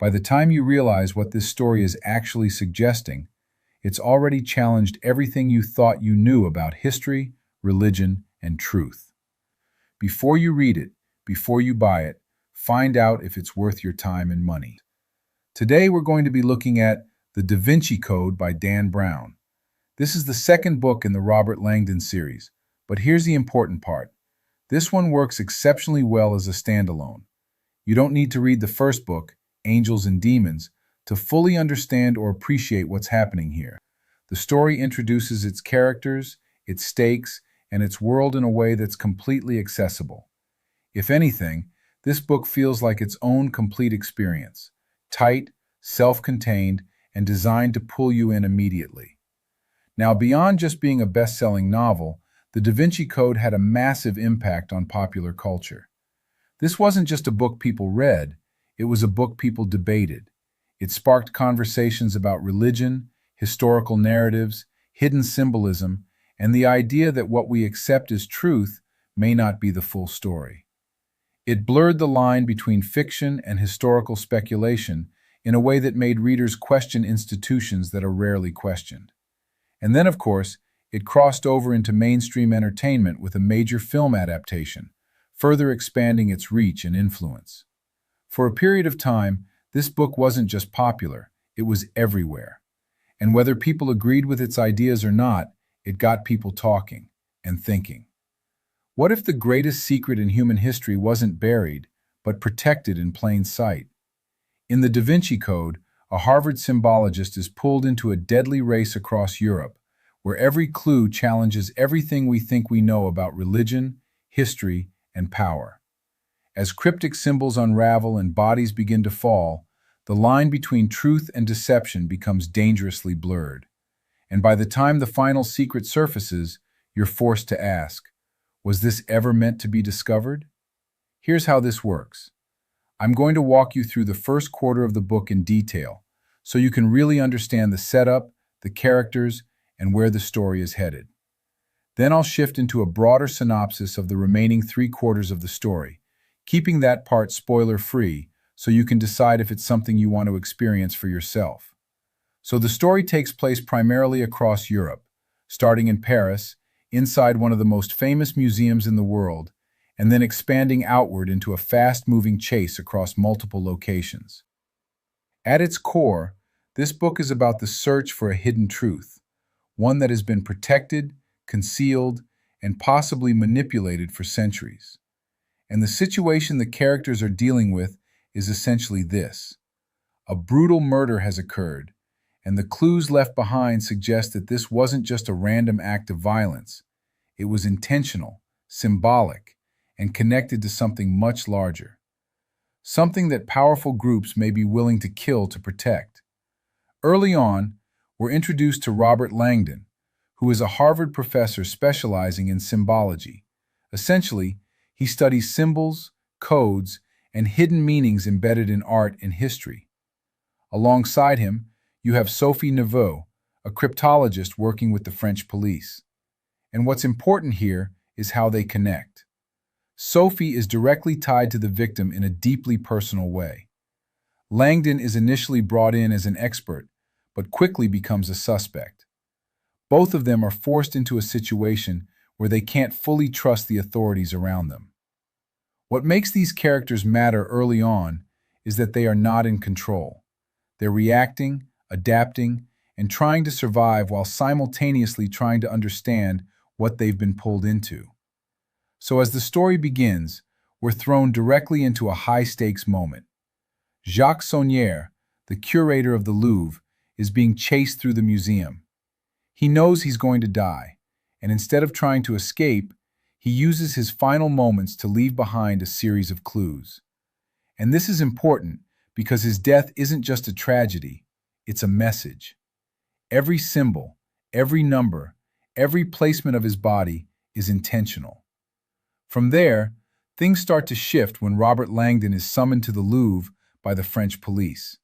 By the time you realize what this story is actually suggesting, it's already challenged everything you thought you knew about history, religion, and truth. Before you read it, before you buy it, find out if it's worth your time and money. Today we're going to be looking at The Da Vinci Code by Dan Brown. This is the second book in the Robert Langdon series, but here's the important part. This one works exceptionally well as a standalone. You don't need to read the first book, Angels and Demons, to fully understand or appreciate what's happening here. The story introduces its characters, its stakes, and its world in a way that's completely accessible. If anything, this book feels like its own complete experience, tight, self-contained, and designed to pull you in immediately. Now, beyond just being a best-selling novel, The Da Vinci Code had a massive impact on popular culture. This wasn't just a book people read, it was a book people debated. It sparked conversations about religion, historical narratives, hidden symbolism, and the idea that what we accept as truth may not be the full story. It blurred the line between fiction and historical speculation in a way that made readers question institutions that are rarely questioned. And then, of course, it crossed over into mainstream entertainment with a major film adaptation, further expanding its reach and influence. For a period of time, this book wasn't just popular, it was everywhere. And whether people agreed with its ideas or not, it got people talking and thinking. What if the greatest secret in human history wasn't buried, but protected in plain sight? In the Da Vinci Code, a Harvard symbologist is pulled into a deadly race across Europe, where every clue challenges everything we think we know about religion, history, and power. As cryptic symbols unravel and bodies begin to fall, the line between truth and deception becomes dangerously blurred. And by the time the final secret surfaces, you're forced to ask, was this ever meant to be discovered? Here's how this works. I'm going to walk you through the first quarter of the book in detail, so you can really understand the setup, the characters, and where the story is headed. Then I'll shift into a broader synopsis of the remaining 3/4 of the story, keeping that part spoiler-free so you can decide if it's something you want to experience for yourself. So the story takes place primarily across Europe, starting in Paris, inside one of the most famous museums in the world, and then expanding outward into a fast-moving chase across multiple locations. At its core, this book is about the search for a hidden truth, one that has been protected, concealed, and possibly manipulated for centuries. And the situation the characters are dealing with is essentially this. A brutal murder has occurred, and the clues left behind suggest that this wasn't just a random act of violence. It was intentional, symbolic, and connected to something much larger. Something that powerful groups may be willing to kill to protect. Early on, we're introduced to Robert Langdon, who is a Harvard professor specializing in symbology. Essentially, he studies symbols, codes, and hidden meanings embedded in art and history. Alongside him, you have Sophie Neveu, a cryptologist working with the French police. And what's important here is how they connect. Sophie is directly tied to the victim in a deeply personal way. Langdon is initially brought in as an expert, but quickly becomes a suspect. Both of them are forced into a situation where they can't fully trust the authorities around them. What makes these characters matter early on is that they are not in control. They're reacting, adapting, and trying to survive while simultaneously trying to understand what they've been pulled into. So as the story begins, we're thrown directly into a high-stakes moment. Jacques Saunière, the curator of the Louvre, is being chased through the museum. He knows he's going to die, and instead of trying to escape, he uses his final moments to leave behind a series of clues. And this is important because his death isn't just a tragedy, it's a message. Every symbol, every number, every placement of his body is intentional. From there, things start to shift when Robert Langdon is summoned to the Louvre by the French police.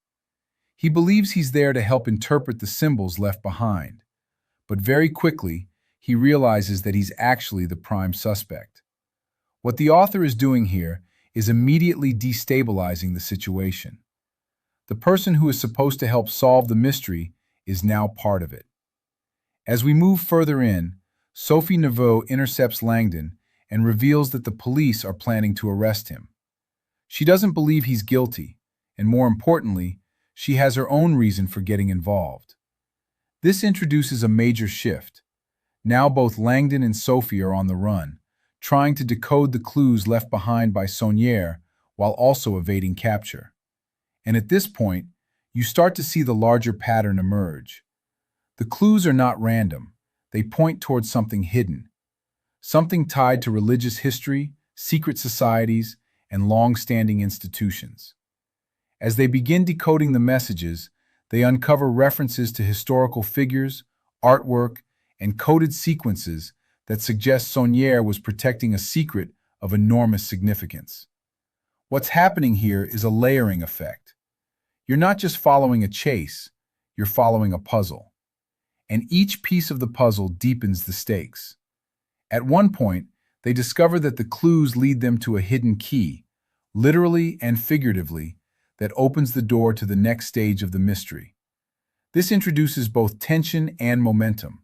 He believes he's there to help interpret the symbols left behind, but very quickly, he realizes that he's actually the prime suspect. What the author is doing here is immediately destabilizing the situation. The person who is supposed to help solve the mystery is now part of it. As we move further in, Sophie Neveu intercepts Langdon and reveals that the police are planning to arrest him. She doesn't believe he's guilty, and more importantly, she has her own reason for getting involved. This introduces a major shift. Now both Langdon and Sophie are on the run, trying to decode the clues left behind by Saunière while also evading capture. And at this point, you start to see the larger pattern emerge. The clues are not random. They point towards something hidden, something tied to religious history, secret societies, and long-standing institutions. As they begin decoding the messages, they uncover references to historical figures, artwork, and coded sequences that suggest Saunière was protecting a secret of enormous significance. What's happening here is a layering effect. You're not just following a chase, you're following a puzzle. And each piece of the puzzle deepens the stakes. At one point, they discover that the clues lead them to a hidden key, literally and figuratively, that opens the door to the next stage of the mystery. This introduces both tension and momentum,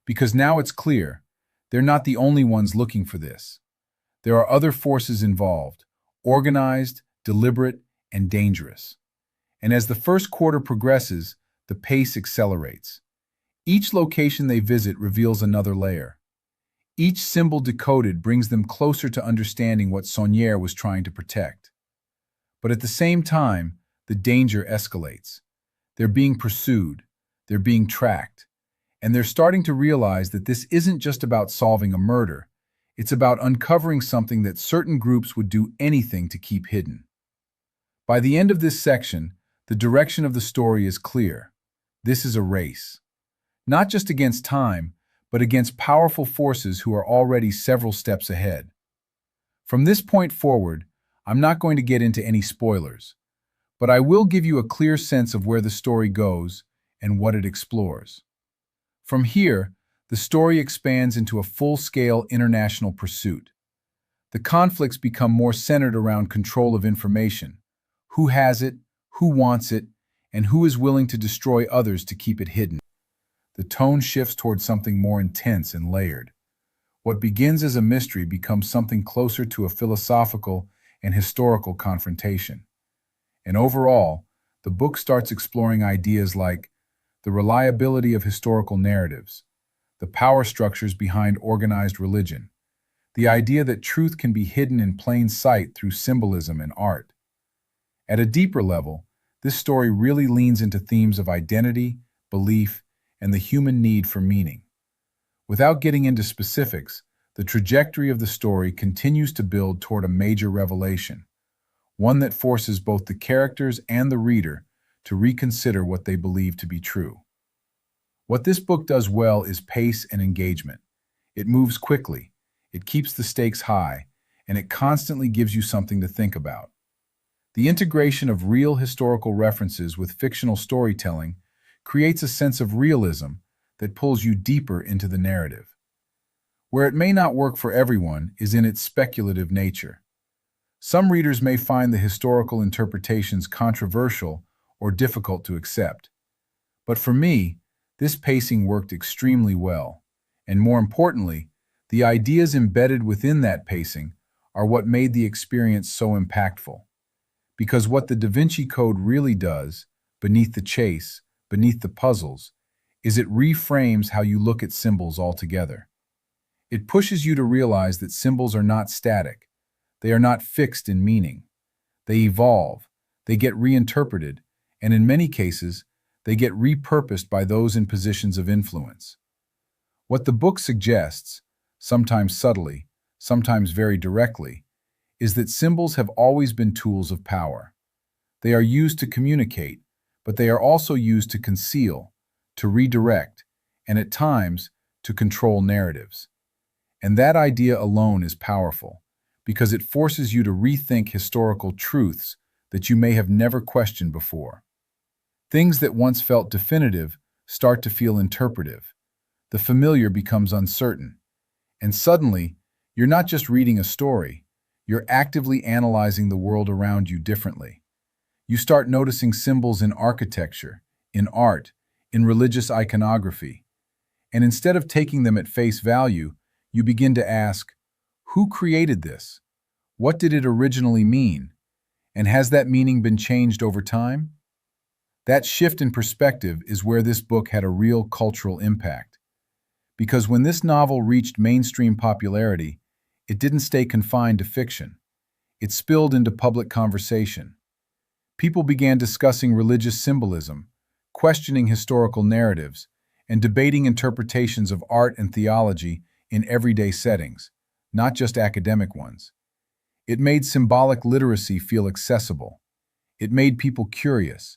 because now it's clear they're not the only ones looking for this. There are other forces involved, organized, deliberate, and dangerous. And as the first quarter progresses, the pace accelerates. Each location they visit reveals another layer. Each symbol decoded brings them closer to understanding what Saunière was trying to protect. But at the same time, the danger escalates. They're being pursued, they're being tracked, and they're starting to realize that this isn't just about solving a murder, it's about uncovering something that certain groups would do anything to keep hidden. By the end of this section, the direction of the story is clear. This is a race. Not just against time, but against powerful forces who are already several steps ahead. From this point forward, I'm not going to get into any spoilers, but I will give you a clear sense of where the story goes and what it explores. From here, the story expands into a full-scale international pursuit. The conflicts become more centered around control of information. Who has it, who wants it, and who is willing to destroy others to keep it hidden. The tone shifts towards something more intense and layered. What begins as a mystery becomes something closer to a philosophical and historical confrontation. And overall, the book starts exploring ideas like the reliability of historical narratives, the power structures behind organized religion, the idea that truth can be hidden in plain sight through symbolism and art. At a deeper level, this story really leans into themes of identity, belief, and the human need for meaning. Without getting into specifics, the trajectory of the story continues to build toward a major revelation, one that forces both the characters and the reader to reconsider what they believe to be true. What this book does well is pace and engagement. It moves quickly, it keeps the stakes high, and it constantly gives you something to think about. The integration of real historical references with fictional storytelling creates a sense of realism that pulls you deeper into the narrative. Where it may not work for everyone is in its speculative nature. Some readers may find the historical interpretations controversial or difficult to accept. But for me, this pacing worked extremely well, and more importantly, the ideas embedded within that pacing are what made the experience so impactful. Because what the Da Vinci Code really does, beneath the chase, beneath the puzzles, is it reframes how you look at symbols altogether. It pushes you to realize that symbols are not static. They are not fixed in meaning. They evolve, they get reinterpreted, and in many cases, they get repurposed by those in positions of influence. What the book suggests, sometimes subtly, sometimes very directly, is that symbols have always been tools of power. They are used to communicate, but they are also used to conceal, to redirect, and at times, to control narratives. And that idea alone is powerful, because it forces you to rethink historical truths that you may have never questioned before. Things that once felt definitive start to feel interpretive. The familiar becomes uncertain. And suddenly, you're not just reading a story, you're actively analyzing the world around you differently. You start noticing symbols in architecture, in art, in religious iconography. And instead of taking them at face value, you begin to ask, who created this? What did it originally mean? And has that meaning been changed over time? That shift in perspective is where this book had a real cultural impact. Because when this novel reached mainstream popularity, it didn't stay confined to fiction. It spilled into public conversation. People began discussing religious symbolism, questioning historical narratives, and debating interpretations of art and theology in everyday settings, not just academic ones. It made symbolic literacy feel accessible. It made people curious.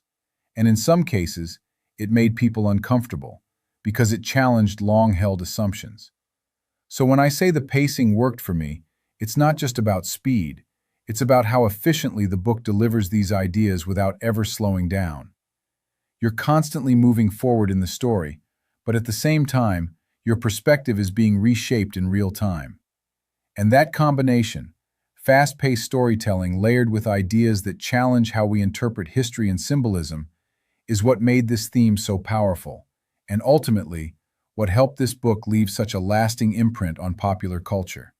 And in some cases, it made people uncomfortable because it challenged long-held assumptions. So when I say the pacing worked for me, it's not just about speed. It's about how efficiently the book delivers these ideas without ever slowing down. You're constantly moving forward in the story, but at the same time, your perspective is being reshaped in real time. And that combination, fast-paced storytelling layered with ideas that challenge how we interpret history and symbolism, is what made this theme so powerful, and ultimately, what helped this book leave such a lasting imprint on popular culture.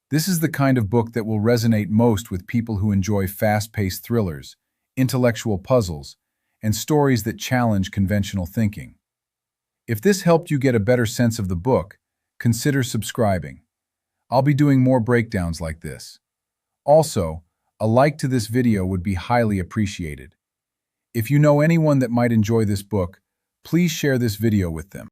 This is the kind of book that will resonate most with people who enjoy fast-paced thrillers, intellectual puzzles, and stories that challenge conventional thinking. If this helped you get a better sense of the book, consider subscribing. I'll be doing more breakdowns like this. Also, a like to this video would be highly appreciated. If you know anyone that might enjoy this book, please share this video with them.